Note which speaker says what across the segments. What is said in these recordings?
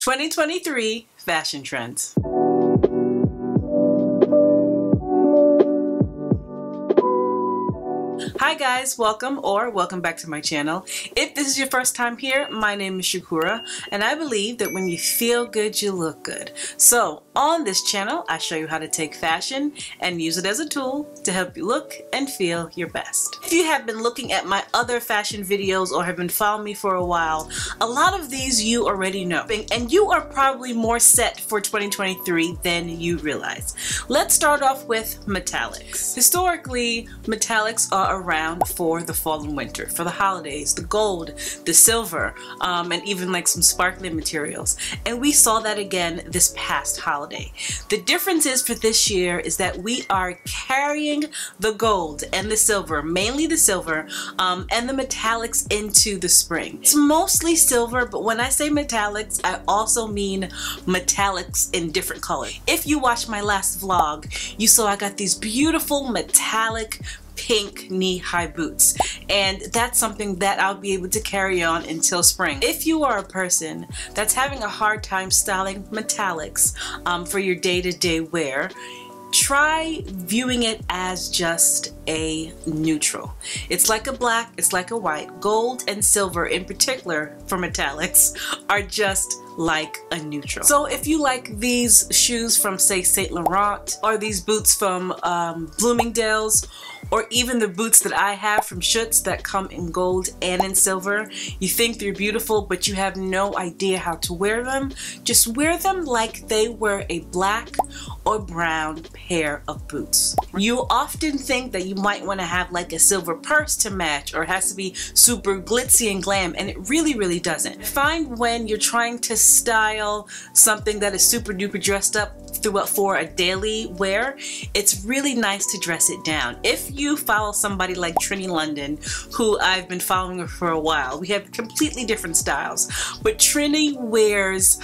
Speaker 1: 2023 fashion trends. Hi guys, welcome back to my channel. If this is your first time here, my name is Shakura, and I believe that when you feel good, you look good. So on this channel, I show you how to take fashion and use it as a tool to help you look and feel your best. If you have been looking at my other fashion videos or have been following me for a while, a lot of these you already know, and you are probably more set for 2023 than you realize. Let's start off with metallics. Historically, metallics are around for the fall and winter, for the holidays, the gold, the silver, and even like some sparkling materials. And we saw that again this past holiday. The difference is for this year is that we are carrying the gold and the silver, mainly the silver, and the metallics into the spring. It's mostly silver, but when I say metallics, I also mean metallics in different colors. If you watched my last vlog, you saw I got these beautiful metallic pink knee-high boots, and that's something that I'll be able to carry on until spring. If you are a person that's having a hard time styling metallics for your day-to-day wear, try viewing it as just a neutral. It's like a black, it's like a white. Gold and silver in particular for metallics are just like a neutral. So if you like these shoes from say Saint Laurent, or these boots from Bloomingdale's, or even the boots that I have from Schutz that come in gold and in silver, you think they're beautiful but you have no idea how to wear them, just wear them like they were a black or brown pair of boots. You often think that you might want to have like a silver purse to match, or it has to be super glitzy and glam, and it really doesn't. Find when you're trying to style something that is super duper dressed up for a daily wear, it's really nice to dress it down. If you follow somebody like Trini London, who I've been following her for a while, we have completely different styles, but Trini wears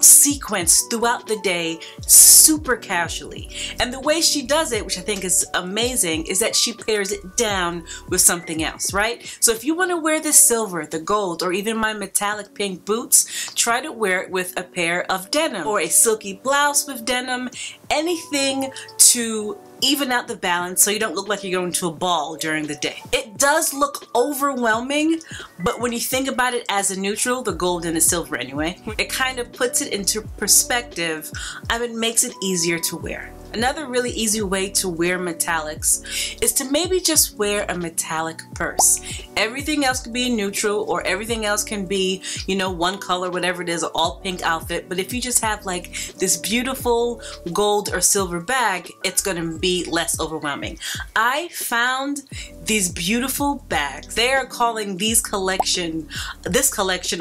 Speaker 1: sequins throughout the day super casually, and the way she does it, which I think is amazing, is that she pairs it down with something else, right? So if you want to wear the silver, the gold, or even my metallic pink boots, try to wear it with a pair of denim or a silky blouse with denim, anything to even out the balance so you don't look like you're going to a ball during the day. It does look overwhelming, but when you think about it as a neutral, the gold and the silver anyway, it kind of puts it into perspective and it makes it easier to wear. Another really easy way to wear metallics is to maybe just wear a metallic purse. Everything else could be a neutral, or everything else can be, you know, one color, whatever it is, an all pink outfit. But if you just have like this beautiful gold or silver bag, it's gonna be less overwhelming. I found these beautiful bags. They are calling this collection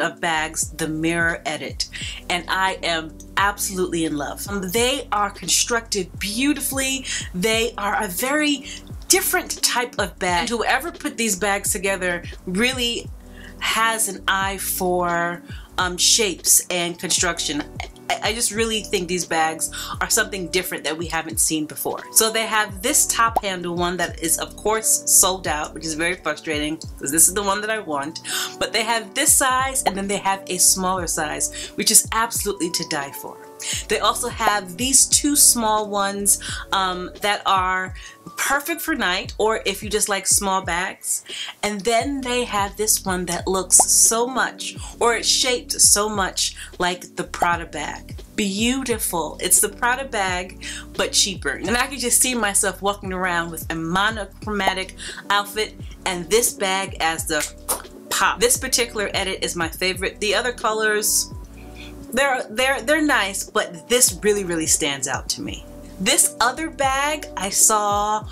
Speaker 1: of bags the Mirror Edit, and I am absolutely in love. They are constructed beautifully. They are a very different type of bag. And whoever put these bags together really has an eye for shapes and construction. I just really think these bags are something different that we haven't seen before. So they have this top handle one that is of course sold out, which is very frustrating because this is the one that I want. But they have this size, and then they have a smaller size, which is absolutely to die for. They also have these two small ones that are perfect for night, or if you just like small bags. And then they have this one that looks so much, or it's shaped so much like the Prada bag. Beautiful. It's the Prada bag, but cheaper. And I could just see myself walking around with a monochromatic outfit and this bag as the pop. This particular edit is my favorite. The other colors, they're nice, but this really stands out to me. This other bag I saw,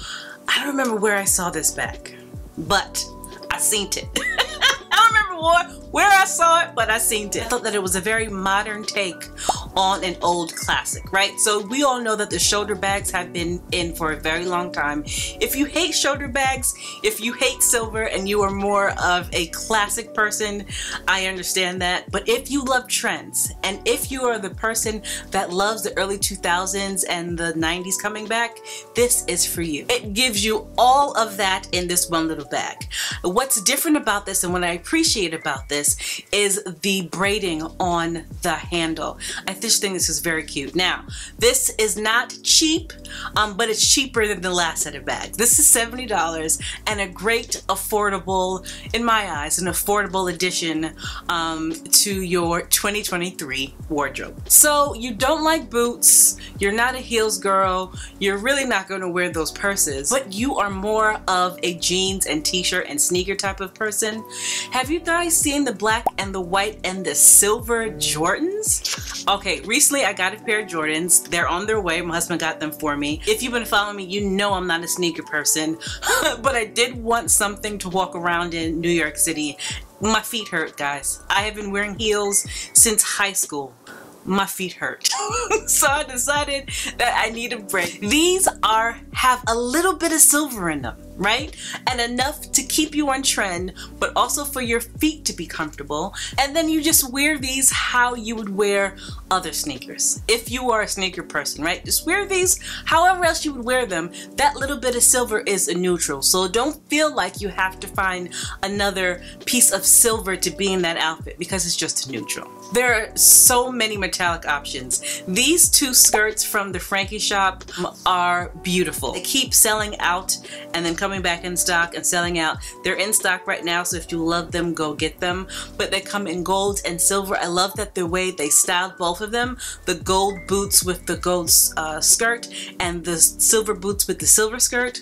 Speaker 1: I don't remember where I saw this bag, but I seen it. I don't remember where I saw it, but I seen it. I thought that it was a very modern take on an old classic, right? So we all know that the shoulder bags have been in for a very long time. If you hate shoulder bags, if you hate silver and you are more of a classic person, I understand that. But if you love trends, and if you are the person that loves the early 2000s and the 90s coming back, this is for you. It gives you all of that in this one little bag. What's different about this and what I appreciate about this is the braiding on the handle. I just think this is very cute. Now, this is not cheap, but it's cheaper than the last set of bags. This is $70 and a great affordable, in my eyes, an affordable addition to your 2023 wardrobe. So you don't like boots, you're not a heels girl, you're really not going to wear those purses, but you are more of a jeans and t-shirt and sneaker type of person. Have you guys seen the black and the white and the silver Jordans? Okay, recently I got a pair of Jordans. They're on their way. My husband got them for me. If you've been following me, you know I'm not a sneaker person, but I did want something to walk around in New York City. My feet hurt, guys. I have been wearing heels since high school. My feet hurt. So I decided that I need a break. These have a little bit of silver in them, right? And enough to keep you on trend, but also for your feet to be comfortable. And then you just wear these how you would wear other sneakers. If you are a sneaker person, right? Just wear these however else you would wear them. That little bit of silver is a neutral. So don't feel like you have to find another piece of silver to be in that outfit because it's just a neutral. There are so many metallic options. These two skirts from the Frankie shop are beautiful. They keep selling out and then coming back in stock and selling out. They're in stock right now, so if you love them, go get them. But they come in gold and silver. I love that the way they styled both of them. The gold boots with the gold skirt and the silver boots with the silver skirt.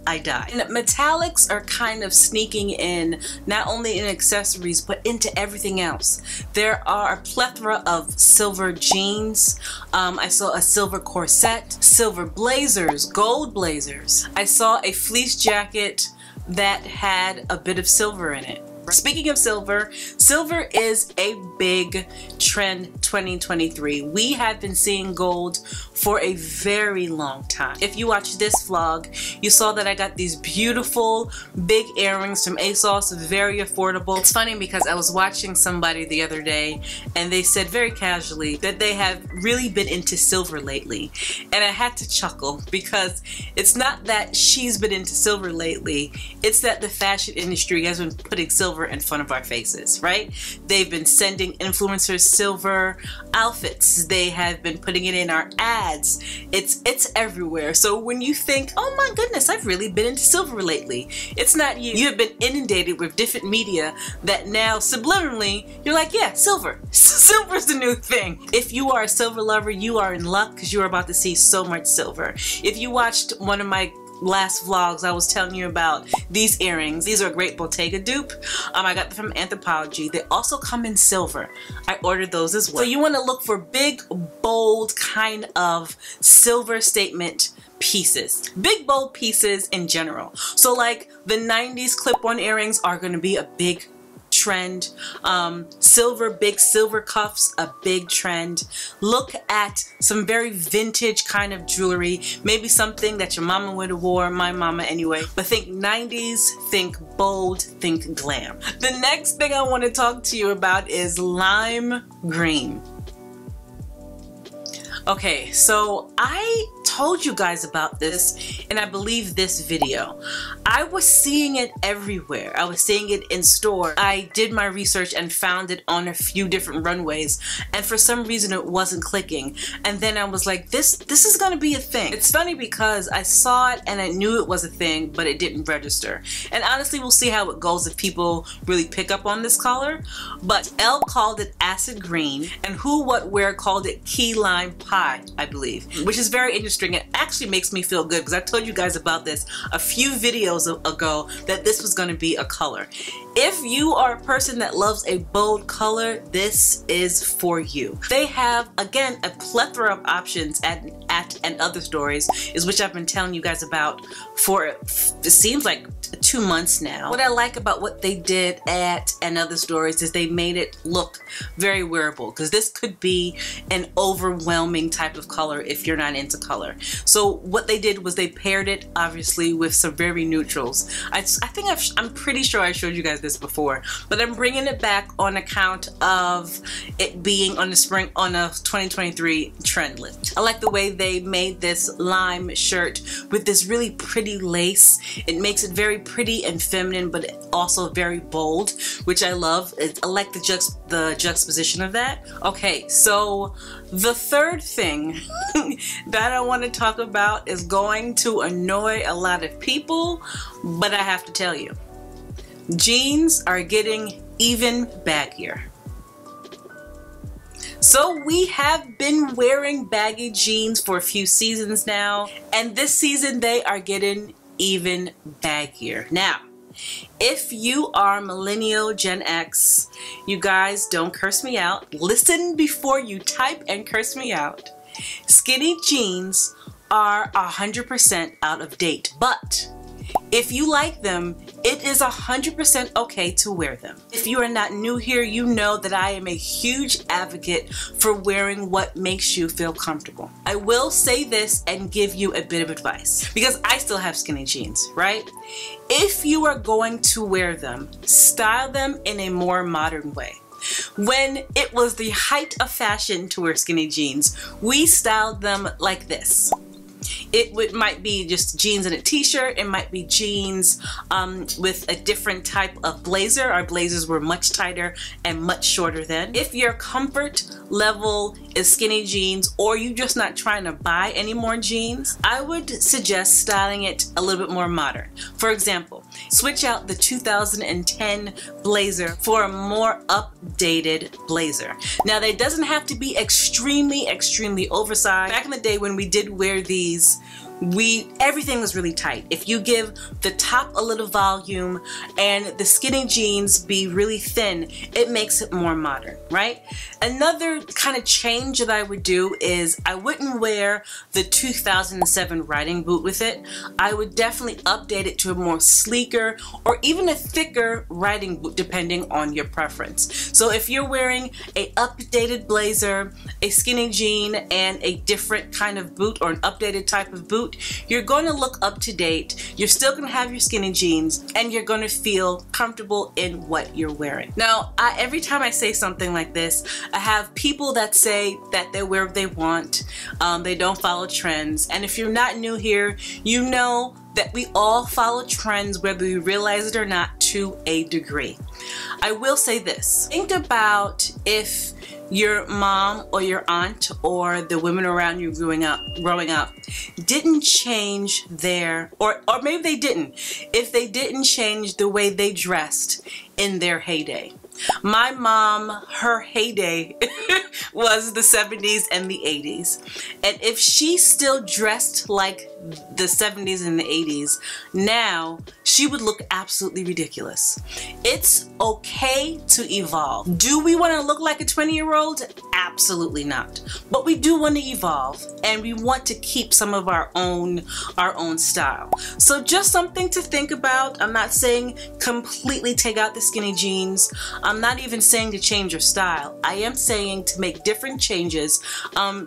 Speaker 1: I die. And metallics are kind of sneaking in, not only in accessories, but into everything else. There are a plethora of silver jeans. I saw a silver corset, silver blazers, gold blazers. I saw a fleece jacket that had a bit of silver in it. Speaking of silver, silver is a big trend 2023. We have been seeing gold for a very long time. If you watched this vlog, you saw that I got these beautiful big earrings from Asos, very affordable. It's funny because I was watching somebody the other day and they said very casually that they have really been into silver lately. And I had to chuckle because it's not that she's been into silver lately, it's that the fashion industry has been putting silver in front of our faces, right? They've been sending influencers silver outfits. They have been putting it in our ads. It's everywhere. So when you think, oh my goodness, I've really been into silver lately, it's not you. You have been inundated with different media that now subliminally you're like, yeah, silver. Silver's the new thing. If you are a silver lover, you are in luck because you are about to see so much silver. If you watched one of my last vlogs, I was telling you about these earrings. These are a great Bottega dupe. I got them from Anthropologie. They also come in silver. I ordered those as well. So you want to look for big, bold kind of silver statement pieces. Big, bold pieces in general. So like the 90s clip-on earrings are going to be a big trend. Big silver cuffs, a big trend. Look at some very vintage kind of jewelry, maybe something that your mama would have wore, my mama anyway, but think 90s, think bold, think glam. The next thing I want to talk to you about is lime green. Okay, so I told you guys about this and I believe this video. I was seeing it everywhere. I was seeing it in store. I did my research and found it on a few different runways and for some reason it wasn't clicking, and then I was like, this is gonna be a thing. It's funny because I saw it and I knew it was a thing, but it didn't register, and honestly we'll see how it goes if people really pick up on this color. But Elle called it acid green and Who What Wear called it key lime pie, I believe, which is very interesting. It actually makes me feel good because I told you guys about this a few videos ago that this was going to be a color. If you are a person that loves a bold color, this is for you. They have, again, a plethora of options at and other stores, is which I've been telling you guys about for, it seems like 2 months now. What I like about what they did at And Other Stories is they made it look very wearable, because this could be an overwhelming type of color if you're not into color. So what they did was they paired it obviously with some very neutrals. I think I'm pretty sure I showed you guys this before, but I'm bringing it back on account of it being on a 2023 trend list. I like the way they made this lime shirt with this really pretty lace. It makes it very pretty and feminine, but also very bold, which I love. I like the juxtaposition of that. Okay, so the third thing that I want to talk about is going to annoy a lot of people, but I have to tell you, jeans are getting even baggier. So we have been wearing baggy jeans for a few seasons now, and this season they are getting even baggier. Now, if you are millennial, Gen X, you guys don't curse me out. Listen before you type and curse me out. Skinny jeans are 100% out of date, but if you like them, it is 100% okay to wear them. If you are not new here, you know that I am a huge advocate for wearing what makes you feel comfortable. I will say this and give you a bit of advice, because I still have skinny jeans, right? If you are going to wear them, style them in a more modern way. When it was the height of fashion to wear skinny jeans, we styled them like this. It might be just jeans and a t-shirt. It might be jeans with a different type of blazer. Our blazers were much tighter and much shorter then. If your comfort level is skinny jeans, or you're just not trying to buy any more jeans, I would suggest styling it a little bit more modern. For example, switch out the 2010 blazer for a more updated blazer. Now, they doesn't have to be extremely oversized. Back in the day when we did wear these, everything was really tight. If you give the top a little volume and the skinny jeans be really thin, it makes it more modern, right? Another kind of change that I would do is I wouldn't wear the 2007 riding boot with it. I would definitely update it to a more sleeker or even a thicker riding boot, depending on your preference. So if you're wearing a updated blazer, a skinny jean, and a different kind of boot or an updated type of boot, you're going to look up to date, you're still going to have your skinny jeans, and you're going to feel comfortable in what you're wearing. Now, every time I say something like this, I have people that say that they wear what they want, they don't follow trends, and if you're not new here, you know that we all follow trends whether we realize it or not to a degree. I will say this, think about if your mom or your aunt or the women around you growing up didn't change their, or maybe they didn't, if they didn't change the way they dressed in their heyday. My mom, her heyday was the 70s and the 80s. And if she still dressed like the 70s and the 80s, now she would look absolutely ridiculous. It's okay to evolve. Do we want to look like a 20-year-old? Absolutely not. But we do want to evolve, and we want to keep some of our own style. So just something to think about. I'm not saying completely take out the skinny jeans. I'm not even saying to change your style. I am saying to make different changes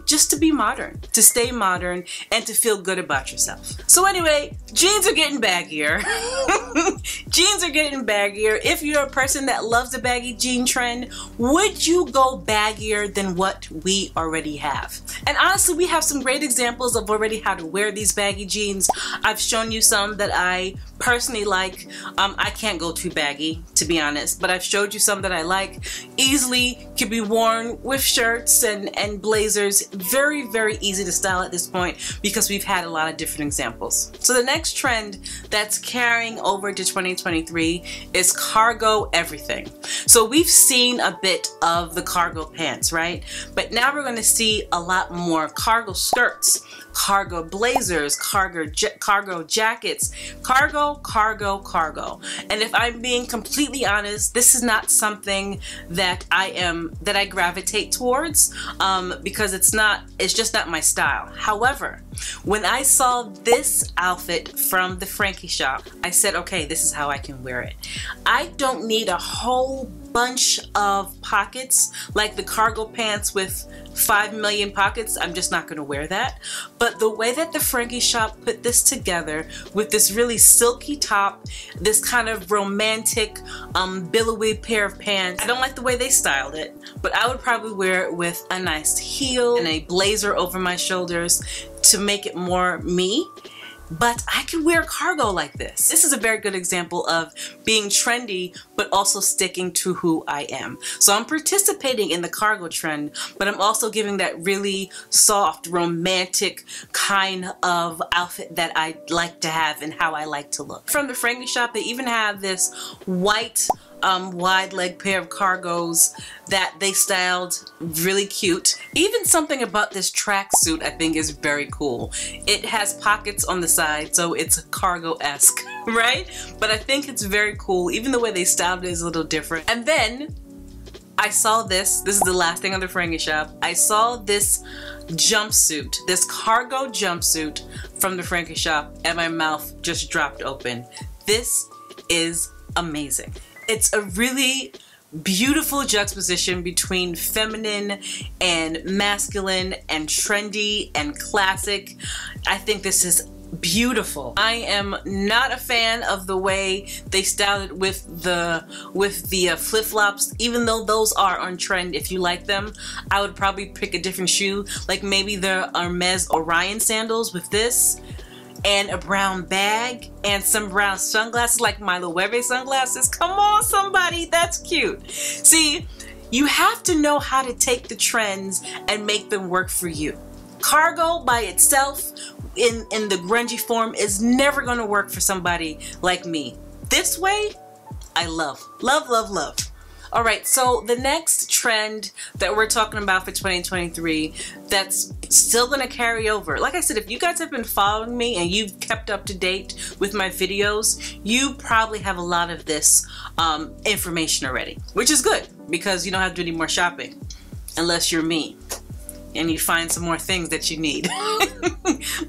Speaker 1: just to be modern, to stay modern, and to feel good about yourself. So anyway, jeans are getting baggier. Jeans are getting baggier. If you're a person that loves the baggy jean trend, would you go baggier than what we already have? And honestly, we have some great examples of already how to wear these baggy jeans. I've shown you some that I personally like. I can't go too baggy, to be honest, but I've showed you some that I like. Easily can be worn with shirts and blazers. Very, very easy to style at this point because we've had a lot of different examples. So the next trend that's carrying over to 2023 is cargo everything. So we've seen a bit of the cargo pants, right? But now we're going to see a lot more cargo skirts, cargo blazers, cargo jackets, cargo. And if I'm being completely honest, this is not something something that I gravitate towards because it's just not my style. However, when I saw this outfit from the Frankie shop, I said, okay, this is how I can wear it. I don't need a whole bunch of pockets like the cargo pants with 5 million pockets. I'm just not going to wear that. But the way that the Frankie shop put this together with this really silky top, this kind of romantic billowy pair of pants, I don't like the way they styled it, but I would probably wear it with a nice heel and a blazer over my shoulders to make it more me. But I can wear cargo like this. This is a very good example of being trendy, but also sticking to who I am. So I'm participating in the cargo trend, but I'm also giving that really soft, romantic kind of outfit that I like to have and how I like to look. From the Frankie shop, they even have this white wide leg pair of cargos that they styled really cute. Even something about this tracksuit I think is very cool. It has pockets on the side, so it's cargo-esque, right? But I think it's very cool. Even the way they styled it is a little different. And then I saw this is the last thing on the Frankie shop. I saw this jumpsuit, this cargo jumpsuit from the Frankie shop, and my mouth just dropped open. This is amazing. It's a really beautiful juxtaposition between feminine and masculine and trendy and classic. I think this is beautiful. I am not a fan of the way they styled it with the flip-flops, even though those are on trend. If you like them, I would probably pick a different shoe, like maybe the Hermes Orion sandals with this, and a brown bag and some brown sunglasses like Milo Webe sunglasses. Come on, somebody, that's cute. See, you have to know how to take the trends and make them work for you. Cargo by itself in the grungy form is never gonna work for somebody like me. This way, I love, love, love, love. All right, so the next trend that we're talking about for 2023 that's still gonna carry over. Like I said, if you guys have been following me and you've kept up to date with my videos, you probably have a lot of this information already, which is good because you don't have to do any more shopping unless you're me and you find some more things that you need.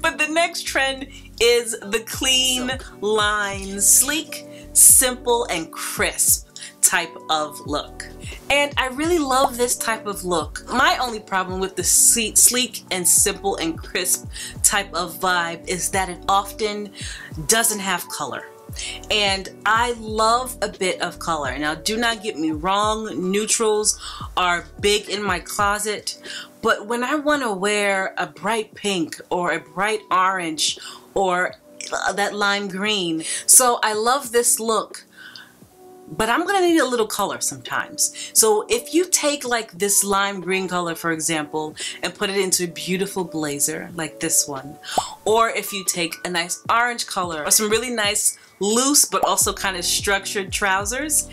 Speaker 1: But the next trend is the clean lines, sleek, simple, and crisp type of look. And I really love this type of look. My only problem with the sleek and simple and crisp type of vibe is that it often doesn't have color. And I love a bit of color. Now, do not get me wrong, neutrals are big in my closet, but when I want to wear a bright pink or a bright orange or that lime green, so I love this look, but I'm gonna need a little color sometimes. So if you take like this lime green color, for example, and put it into a beautiful blazer like this one, or if you take a nice orange color or some really nice loose but also kind of structured trousers,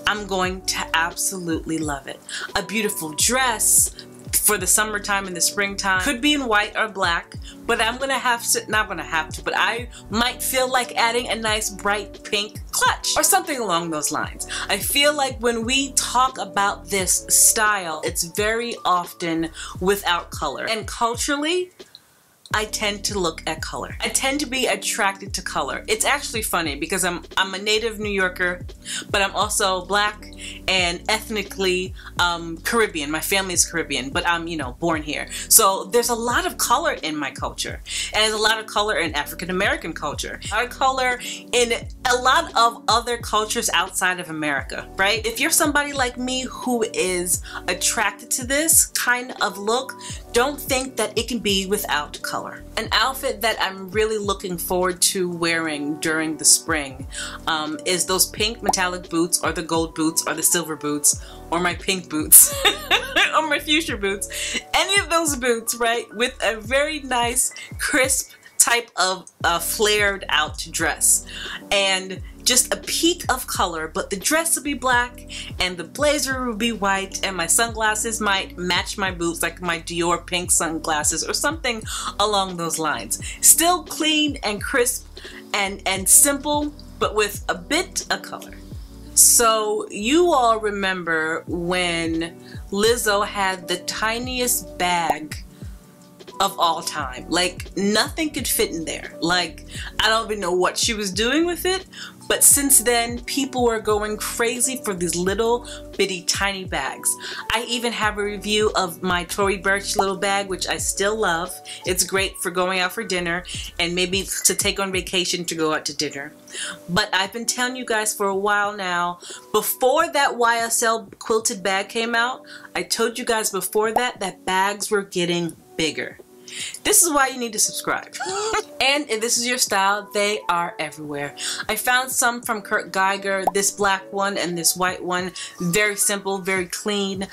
Speaker 1: I'm going to absolutely love it. A beautiful dress for the summertime and the springtime could be in white or black, but I'm gonna have to, not gonna have to, but I might feel like adding a nice bright pink clutch or something along those lines. I feel like when we talk about this style, it's very often without color. And culturally, I tend to look at color. I tend to be attracted to color. It's actually funny because I'm a native New Yorker, but I'm also black and ethnically Caribbean. My family is Caribbean, but I'm, you know, born here. So there's a lot of color in my culture. And there's a lot of color in African American culture. A lot of color in a lot of other cultures outside of America, right? If you're somebody like me who is attracted to this kind of look, don't think that it can be without color. An outfit that I'm really looking forward to wearing during the spring is those pink metallic boots, or the gold boots, or the silver boots, or my pink boots, or my fuchsia boots. Any of those boots, right? With a very nice, crisp type of flared out dress. And just a peak of color, but the dress will be black and the blazer will be white and my sunglasses might match my boots, like my Dior pink sunglasses or something along those lines. Still clean and crisp and simple, but with a bit of color. So you all remember when Lizzo had the tiniest bag of all time. Like, nothing could fit in there. Like, I don't even know what she was doing with it, but since then people were going crazy for these little bitty tiny bags. I even have a review of my Tory Burch little bag, which I still love. It's great for going out for dinner and maybe to take on vacation to go out to dinner. But I've been telling you guys for a while now, before that YSL quilted bag came out, I told you guys before that bags were getting bigger. This is why you need to subscribe. And if this is your style, they are everywhere. I found some from Kurt Geiger, this black one and this white one. Very simple, very clean,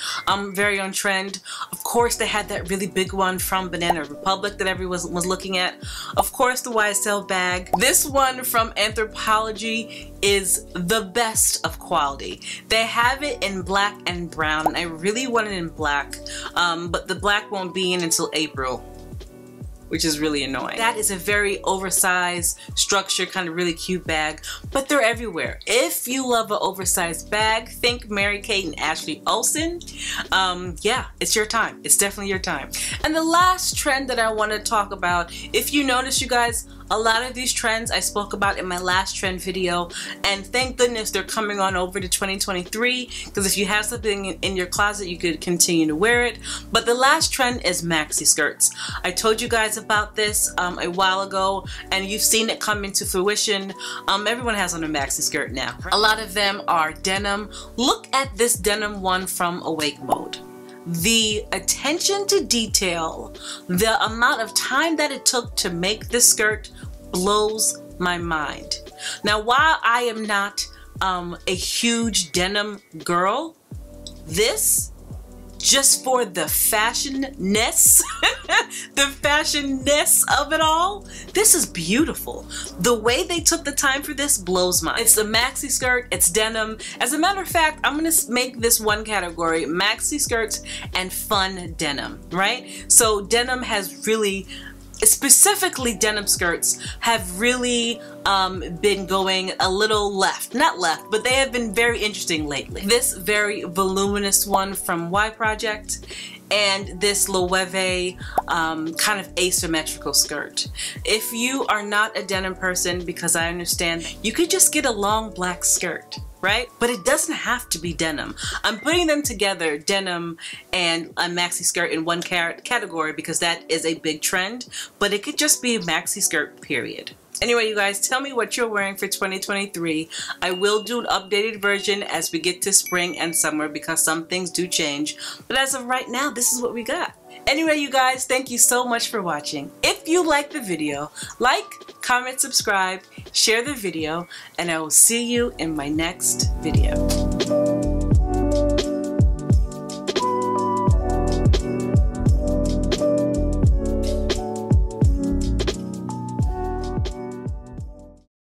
Speaker 1: very on trend. Of course, they had that really big one from Banana Republic that everyone was looking at. Of course, the YSL bag. This one from Anthropologie is the best of quality. They have it in black and brown, and I really want it in black, but the black won't be in until April, which is really annoying. That is a very oversized, structured, kind of really cute bag, but they're everywhere. If you love an oversized bag, think Mary-Kate and Ashley Olsen. Yeah, it's your time. It's definitely your time. And the last trend that I want to talk about, if you notice, you guys, a lot of these trends I spoke about in my last trend video, and thank goodness they're coming on over to 2023, because if you have something in your closet, you could continue to wear it. But the last trend is maxi skirts. I told you guys about this a while ago, and you've seen it come into fruition. Everyone has on a maxi skirt now. A lot of them are denim. Look at this denim one from Awake Mode. The attention to detail, the amount of time that it took to make this skirt blows my mind. Now, while I am not a huge denim girl, this, just for the fashionness, the fashionness of it all, this is beautiful. The way they took the time for this blows my mind. It's a maxi skirt, it's denim. As a matter of fact, I'm gonna make this one category, maxi skirts and fun denim, right? So denim has really, specifically denim skirts have really been going a little left. Not left, but they have been very interesting lately. This very voluminous one from Y Project and this Loewe kind of asymmetrical skirt. If you are not a denim person, because I understand, you could just get a long black skirt, right? But it doesn't have to be denim. I'm putting them together, denim and a maxi skirt, in one category because that is a big trend, but it could just be a maxi skirt, period. Anyway, you guys, tell me what you're wearing for 2023. I will do an updated version as we get to spring and summer because some things do change. But as of right now, this is what we got. Anyway, you guys, thank you so much for watching. If you liked the video, like, comment, subscribe, share the video, and I will see you in my next video.